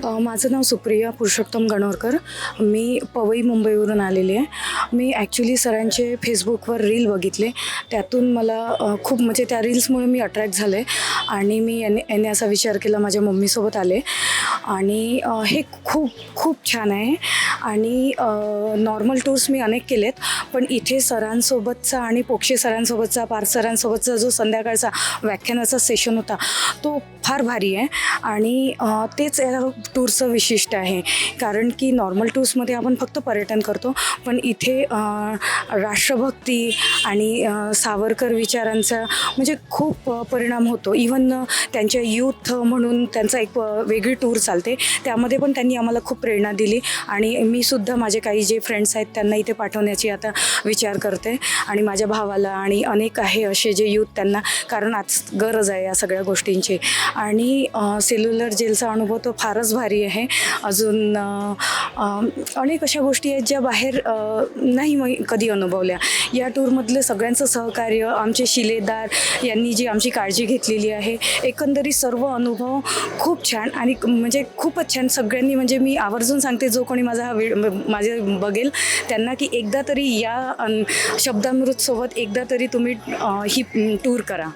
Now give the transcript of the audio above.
माझं नाव सुप्रिया पुरुषोत्तम गणोरकर. मी पवई मुंबईवरून आलेली आहे. मी ॲक्च्युली सरांचे फेसबुकवर रील बघितले. त्यातून मला खूप म्हणजे त्या रील्समुळे मी अट्रॅक्ट झाले आणि मी याने असा विचार केला, माझ्या मम्मीसोबत आले आणि हे खूप खूप छान आहे. आणि नॉर्मल टूर्स मी अनेक केलेत, पण इथे सरांसोबतचा आणि पोक्षे सरांसोबतचा, पार्थ सरांसोबतचा जो संध्याकाळचा व्याख्यानाचा सेशन होता तो फार भारी आहे. आणि तेच या टूरचं विशिष्ट आहे, कारण की नॉर्मल टूर्समध्ये आपण फक्त पर्यटन करतो, पण इथे राष्ट्रभक्ती आणि सावरकर विचारांचा म्हणजे खूप परिणाम होतो. इवन त्यांच्या यूथ म्हणून त्यांचा एक वेगळी टूर चालते, त्यामध्ये पण त्यांनी आम्हाला खूप प्रेरणा दिली. आणि मी सुद्धा माझे काही जे फ्रेंड्स आहेत त्यांना इथे पाठवण्याची आता विचार करते, आणि माझ्या भावाला आणि अनेक आहे असे जे यूथ त्यांना, कारण आज गरज आहे या सगळ्या गोष्टींची. आणि सेल्युलर जेलचा अनुभव तो फारच भारी आहे. अजून अनेक अशा गोष्टी आहेत ज्या बाहेर नाही मी कधी अनुभवल्या. या टूरमधले सगळ्यांचं सहकार्य, आमचे शिलेदार यांनी जी आमची काळजी घेतलेली आहे, एकंदरीत सर्व अनुभव खूप छान आणि म्हणजे खूपच छान. सगळ्यांनी म्हणजे मी आवर्जून सांगते, जो कोणी माझा हा माझे बघेल त्यांना, की एकदा तरी या शब्दामृतसोबत एकदा तरी तुम्ही ही टूर करा.